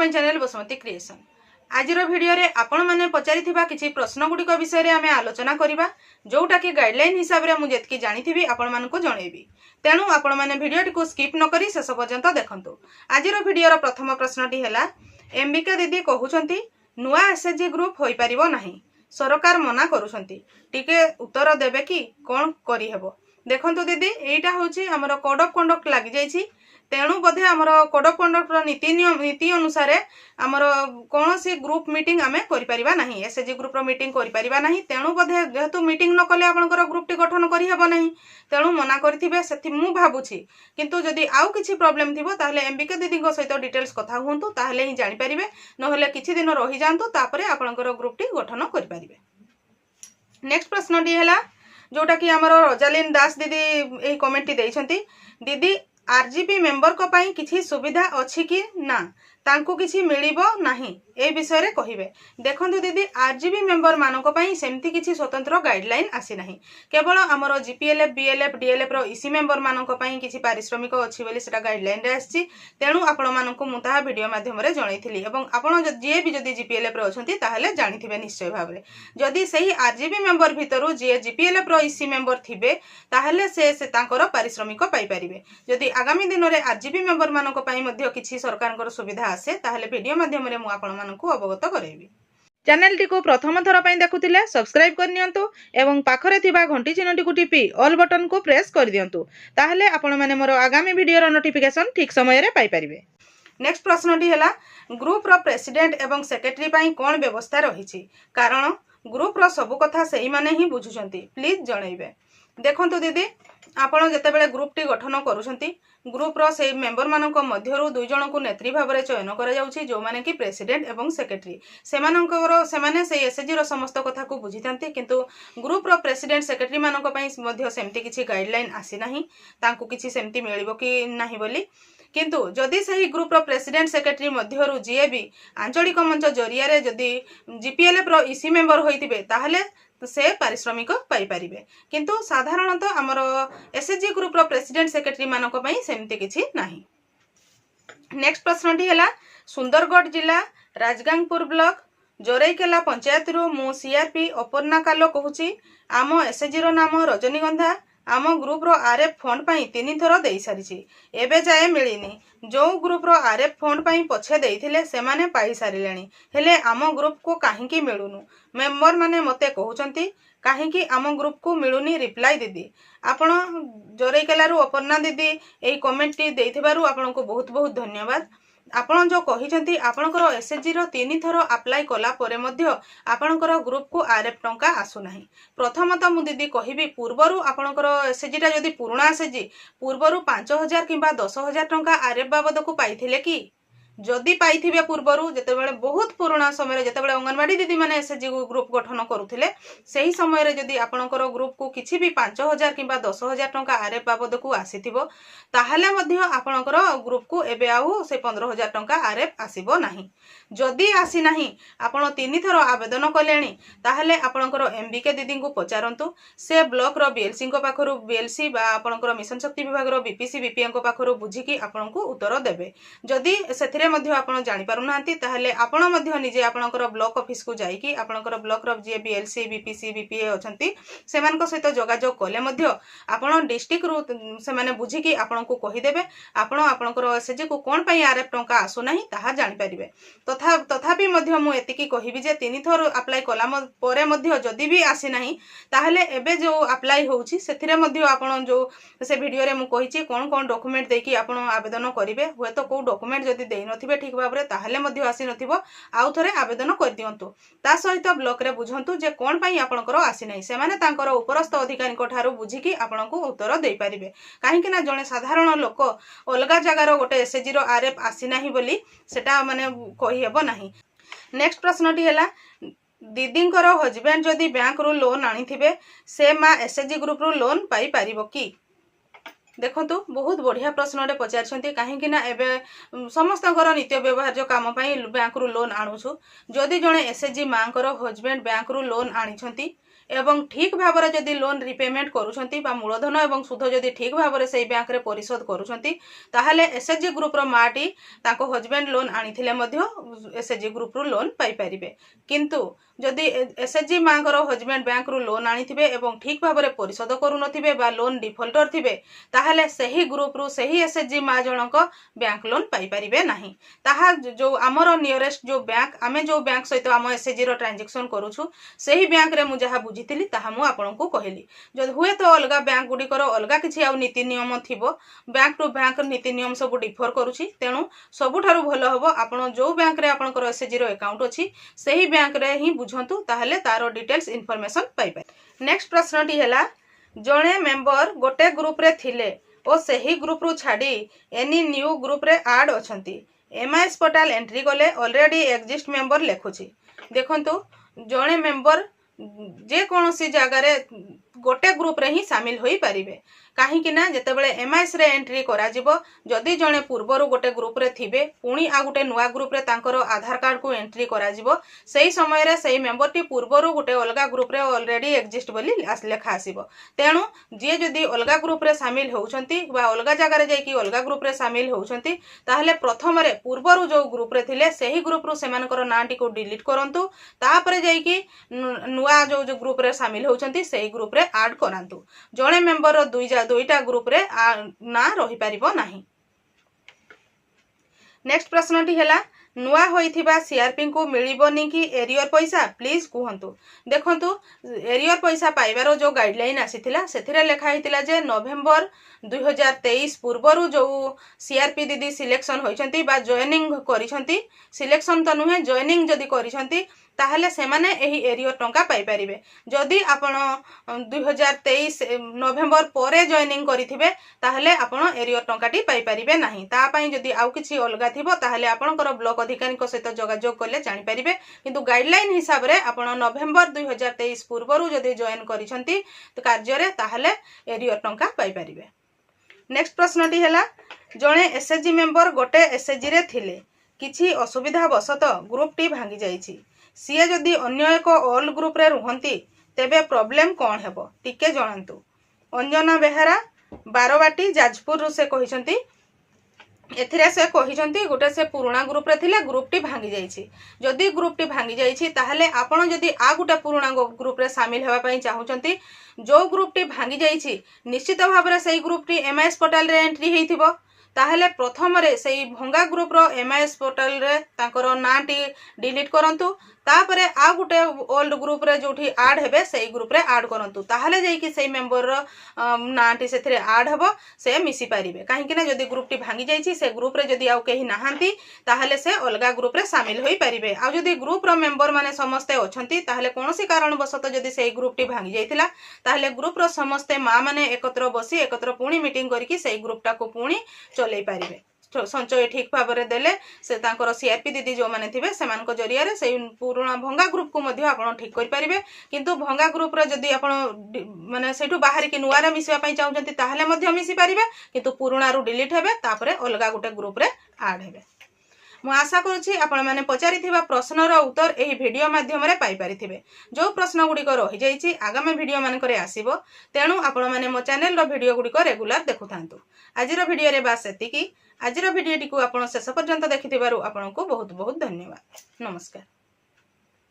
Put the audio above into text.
My channel Basumati creation. आजिर video रे आपण माने पचारिथिबा किछि प्रश्न गुडी को विषय रे आमे आलोचना करिबा, जोटा कि गाइडलाइन हिसाब रे मु जेतकी जानिथिबी आपण मानकु जणेबी। तेणु आपण माने भिडियोटी को स्किप न करी शेष पर्यंत देखंतु। आजिर भिडियो रो प्रथम प्रश्नटी हैला, एमबीके दीदी कहउछंती नुआ एसएचजी ग्रुप होई परिबो नाही, सरकार मना करूछंती, टिके उत्तर देबे कि कोन करि हेबो। देखंतु दीदी, एटा होची हमर कोड ऑफ कंडक्ट लागि जाईछि, तेणु बोधे आमर कोड ऑफ कंडक्ट नीति अनुसार आमर कौन सी ग्रुप मीटिंग आमे करि परिबा नाही, एसएचजी ग्रुप रो मीटिंग करि परिबा नाही। तेणु बोधे जेहेतु मीटिंग न कले आपनकर ग्रुप टी गठन करि हेबो नाही, तेणु मना करथिबे सेति मु भाबुछि। किंतु जदि आउ किछि प्रॉब्लम थिबो ताहले एमबीके दीदी को सहित डिटेल्स कथा हुंतु, ताहले ही जानि परिबे, नहले किछि दिन रहि जांतु, तापरे आपनकर ग्रुप टी गठन करि परिबे। नेक्स्ट प्रश्न टी हैला, जोटा कि हमर रोजालिन दास दीदी एही कमेंट टी दैछंती, दीदी आरजीपी मेंबर को पाई किछि सुविधा अछि कि ना, तांको किछि मिलिबो नाही, ए विषय रे कहिबे। देखंतु दीदी, आरजीबी मेंबर मानको पाई सेमति किछि स्वतंत्र गाइडलाइन आसी नाही, केवल हमर जीपीएलएफ बीएलएफ डीएलएफ रो ईसी मेंबर मानको पाई किछि पारिश्रमिक अछि बोली सेटा गाइडलाइन रे आछि। तेणु आपण मानको मु ताहा वीडियो माध्यम रे जणैथिली, एवं आपण जे भी जदि जीपीएलएफ रो अछंती ताहले जानिथिबे निश्चय भाबरे। जदि सही आरजीबी मेंबर भितरु जे जीपीएलएफ रो ईसी मेंबर थिबे ताहले से तांकर पारिश्रमिक पाई परिबे। जदि आगामी दिन रे आरजीबी मेंबर मानको पाई मध्ये किछि सरकारकर सुविधा आसे ताहले वीडियो माध्यम रे मु आपण मानकु अवगत करेबी। चैनल टी को प्रथम थर पई देखुतिले सब्सक्राइब कर नियंतु एवं पाखरे थिबा घंटी चिन्हटी को टिपी ऑल बटन को प्रेस कर दियंतु, ताहले आपण माने मोर आगामी वीडियो रो नोटिफिकेशन ठीक समय रे पाई परिबे। नेक्स्ट प्रश्न टी हैला, ग्रुप रो प्रेसिडेंट एवं सेक्रेटरी पई कोन व्यवस्था रहिछि, कारण ग्रुप रो सब कथा सही माने ही बुझुछंती, प्लीज जणैबे। देखंतु दीदी, आपण जेतेबेले ग्रुप टी गठन करूछंती, ग्रुप रो से मेंबर मानक मध्यरु दुई जन को नेत्री भाव में चयन करा जाउछि, जो माने कि प्रेसिडेंट एवं सेक्रेटरी। सेमाने से एसएचजी रो समस्त कथा को बुझिथांती, किंतु ग्रुप रो प्रेसिडेंट सेक्रेटरी मानक पई मध्य सेमति किछि गाइडलाइन आसी नाही, तांको किछि सेमति मिलिबो कि नाही बोली। किंतु जदि सही ग्रुप रो प्रेसिडेंट सेक्रेटरी मध्यरु जे भी आंचलिक मंच जरिया रे जदि जीपीएलएफ रो ईसी मेंबर होइतिबे ताहले से पारिश्रमिक पाई परिबे, किंतु साधारणतः हमर एसएचजी ग्रुप रो प्रेसिडेंट सेक्रेटरी मानक पई सेमति किछि नाही। नेक्स्ट प्रश्न टी हैला, सुंदरगढ़ जिला राजगांगपुर ब्लॉक जोरईकेला पंचायत रु मु सीआरपी अपर्णा कालो कहूची, आम एसएचजी रो नाम रजनीगंधा, आम ग्रुप रो आरएफ फंड पाई 3 थर देई सारिछि, एबे जाए मिलिनी। जो ग्रुप रो आरएफ फंड पाई पछे देइथिले सेमाने पाई सारिलेनी, हेले आम ग्रुप को काहेकि मिलुनु, मेंबर माने मते कहउचंती काहेकि आम ग्रुप को मिलुनी। रिप्लाई दीदी, आपण जोरईकेला रु अपर्णा दीदी एई कमेंट टी देइथिबारु आपनको बहुत बहुत धन्यवाद। आपण जो कहिसंती आपणकर एसएचजी रो 3 थर अप्लाई कला परे मध्य आपणकर ग्रुप को आरएफ टंका आसु नाही। प्रथमतः मु दीदी कहिबी, पूर्वरु आपणकर एसएचजी टा जदी पुराना एसएचजी पूर्वरु 5000 किंबा 10000 टंका आरएफ बाबद को पाइथिले कि, जदि पाइथिबे पूर्वरु जेतेबेले बहुत पुराना समय रे जेतेबेले अंगनवाड़ी दीदी माने एसएचजी ग्रुप गठन करूथिले, सेही समय रे जदि आपणकर ग्रुप को किछि भी 5000 किंबा 10000 टंका आरएफ बाबद को आसीथिबो, ताहले मध्य आपणकर ग्रुप को एबे आउ से 15000 टंका आरएफ आसीबो नाही। जदि आसी नाही, आपण 3 थर आवेदन कलेनी, ताहले आपणकर एमबीके दीदी को पचारंतु, से ब्लॉक रो बीएलसी को पाखरु बीएलसी बा आपणकर मिशन शक्ति विभाग रो बीपीसी बीपीएम को पाखरु बुझिकी आपणको उत्तर देबे। जदि सेथिरे मध्य आपण जानि पारु नांती, ताहले आपण मध्य निजे आपणकर ब्लॉक ऑफिस को जाईकी आपणकर ब्लॉक रो जे बीएलसी बीपीसी बीपीए अछंती सेमानक सहित जोगाजोग कले मध्य आपण डिस्ट्रिक्ट रु सेमाने बुझिकी आपणको कहि देबे, आपण आपणकर एसएचजी को कोन पई आरएफ टंका आसु नाही ताहा जानि परिबे। तथापि मध्य मु एतिकी कहिबी जे 3 थर अप्लाई कला परे मध्य जदि भी आसी नाही, ताहले एबे जो अप्लाई होउची सेथिरे मध्य आपण जो से वीडियो रे मु कहिची कोन कोन डॉक्यूमेंट देकी आपण आवेदन करिवे, होय तो को डॉक्यूमेंट जदि देई नथिबे ठीक भाबरे ताहले मध्य आसी नथिबो, आउ थरे आवेदन कर दियंतु। ता सहित ब्लॉक रे बुझंतु जे कोन पई आपणकर आसी नाही, सेमाने तांकर उपरस्थ अधिकारी को ठारू बुझिकी आपणको उत्तर देई परिबे। काहे कि ना जने साधारण लोक अलगा जगार गोटे एसएचजी रो आरएफ आसी नाही बोली सेटा माने कहि हेबो नाही। नेक्स्ट प्रश्न टी हैला, दीदींकर हजबैंड जदि बैंक रु लोन आनिथिबे, से मा एसएचजी ग्रुप रु लोन पाई परिबो कि? देखंतु बहुत बढ़िया प्रश्नटे पचारिछंती काहेकि ना एबे समस्तଙ୍କର नित्य व्यवहार्य काम ପାଇଁ बैंक रु लोन आणुछु जदि जणे एसएचजी मांकर हजबैंड बैंक रु लोन आनिछंती एवं ठीक भाବରେ जदि लोन रिपेमेंट करूछंती बा मूलधन एवं सुध जदि ठीक भाବରେ सेही बैंक रे परिशोध करूछंती ताहाले एसएचजी ग्रुप रो माटी ताको हजबैंड लोन आनिथिले मध्य एसएचजी ग्रुप रु लोन पाई परिबे किंतु जदि एसएचजी मांकर हजबैंड बैंक रु लोन आनिथिबे एवं ठीक भाବରେ परिशोध करू नथिबे बा लोन डिफॉल्टर थिबे ताहाले सेही ग्रुप रु सेही एसएचजी मा जनक बैंक लोन पाई परिबे नाही ताहा जो हमरो नियरेस्ट जो बैंक आमे जो बैंक सहित हम एसएचजी रो ट्रांजैक्शन करूछु सेही बैंक रे मु जहा बुझितिली ताहा मु आपनकु कहली जद हुए तो अलगा बैंक गुडी करो अलगा किछि आ नीति नियम थिबो बैंक टू बैंक नीति नियम सब डिफर करूछि तेनु सबुठारु भलो हबो आपण जो बैंक रे आपनकर एसएचजी रो अकाउंट अछि सेही बैंक रे ही बुझंतु ताहाले तारो डिटेल्स इन्फॉर्मेशन पाई पाए। नेक्स्ट प्रश्नटी हैला जणे मेंबर गोटे ग्रुप रे थिले ओ सेही ग्रुप रु छाडी एनी न्यू ग्रुप रे ऐड अछंती एमआईएस पोर्टल एंट्री गले ऑलरेडी एग्जिस्ट मेंबर लेखुची देखंतु जणे मेंबर जे कोनोसी जगह रे गोटे ग्रुप रे ही शामिल होई परिबे काहे ना जेतेबेले एमआईएस रे एंट्री करा जिवो जदि जणे पूर्वरु गोटे ग्रुप रे थिबे पुणी आ गोटे नुवा ग्रुप रे तांकर आधार कार्ड को एंट्री करा जिवो सेही समय रे सेही मेंबर टी पूर्वरु गोटे अलगा ग्रुप रे ऑलरेडी एग्जिस्ट बोली लेखा आसीबो तेनु जे जदि अलगा ग्रुप रे शामिल होउछंती बा अलगा जगह रे जाई कि अलगा ग्रुप रे शामिल होउछंती ताहले प्रथम रे पूर्वरु जो ग्रुप रे थिले सेही ग्रुप रु सेमानकर नाटी को डिलीट करंतु तापरे जाई कि नुवा जो ग्रुप रे शामिल होउछंती सेही ग्रुप रे ऐड करांतु जणे मेंबर रो दुईटा ग्रुप रे ना रही परिबो नाही। नेक्स्ट प्रश्नटी हैला नुआ होइथिबा सीआरपी को मिलिबोनी कि एरियर पैसा प्लीज कहंतु देखंतु एरियर पैसा पाइबारो जो गाइडलाइन आसीथिला सेथिरे लेखा हितिला जे नवेम्बर 2023 पूर्वरु जो सीआरपी दीदी सिलेक्शन होइछंती बा जॉइनिंग करिछंती सिलेक्शन त नुहे जॉइनिंग जदी करिछंती ताहले सेमाने एही एरियर टंका पाई परिबे जदी आपण 2023 नवेम्बर परे जॉइनिंग करिथिबे ताहले आपण एरियर टंकाटी पाई परिबे नाही ता पई जदी आउ किछि अलगा थिबो ताहले आपणकर ब्लॉक अधिकारी को सहित जोगाजोग करले जानि परिबे किंतु गाइडलाइन हिसाब रे आपण नवेम्बर 2023 पूर्वरु जदी जॉइन करिसंती तो कार्य रे ताहले एरियर टंका पाई परिबे। नेक्स्ट प्रश्नटी हैला जणे एसएचजी मेंबर गोटे एसएचजी रे थिले किछि असुविधा बसत ग्रुप टी भांगी जाईछि सीए जदि अन्य एक ऑल ग्रुप रे रुहंती तेबे प्रॉब्लम कोन हेबो टिके जणांतु। अंजना बेहरा बारवाटी जाजपुर रु से कहिसंती एथिरे से कहिसंती गोटे से पुराना ग्रुप रे थिले ग्रुप टी भांगी जाईछि जदि ग्रुप टी भांगी जाईछि ताहले आपण जदि आ गोटे पुराना ग्रुप रे शामिल हेबा पई चाहुचंती जो ग्रुप टी भांगी जाईछि निश्चित भाव रे सेही ग्रुप टी एमआईएस पोर्टल रे एंट्री हेइथिबो ताहले प्रथम रे सेही भंगा ग्रुप रो एमआईएस पोर्टल रे तांकर नाटी डिलीट करंतु तापरे आ गुटे ओल्ड ग्रुप रे जोठी ऐड हेबे सेही ग्रुप रे ऐड करंतु ताहले जाई कि सेही मेंबर रो नाटी सेथिरे ऐड हबो से मिसी पारिबे काहे कि ना जदी ग्रुप टी भांगी जाईछि से ग्रुप रे जदी आउ केही नाहांती ताहले से अलगा ग्रुप रे शामिल होई पारिबे आ जदी ग्रुप रो मेंबर माने समस्ते अछंती ताहले कोनोसी कारण बसत जदी सेही ग्रुप टी भांगी जाईतिला ताहले ग्रुप रो समस्ते मा माने एकत्र बसी एकत्र पुणी मीटिंग करके सेही ग्रुप टा को पुणी चलै पारिबे संचय ठीक भाव में देले से तांकर सीआरपी दीदी जो माने थिबे सेमान को जरिया रे से पुराना भंगा ग्रुप को मध्य आपण ठीक कर परिबे किंतु भंगा ग्रुप रे जदी आपण माने सेठु बाहर की नुवा रे मिसिबा पई चाहुचंती ताहले मध्य मिसी परिबे किंतु पुराना रु डिलीट हेबे तापरे अलगा गुटे ग्रुप रे ऐड हेबे। मु आशा करूछि आपण माने पचारिथिबा प्रश्नर उत्तर एही वीडियो माध्यम रे पाई परिथिबे जो प्रश्न गुडी को रहि जाईछि आगामी वीडियो मान करे आसीबो तेनु आपण माने मो चैनल रो वीडियो गुडी को रेगुलर देखुथांतु। आजिरो वीडियो रे बास एतिकी आजिरो वीडियो टी को आपण शेष पर्यंत देखिथिबारु आपनको बहुत बहुत धन्यवाद। नमस्कार।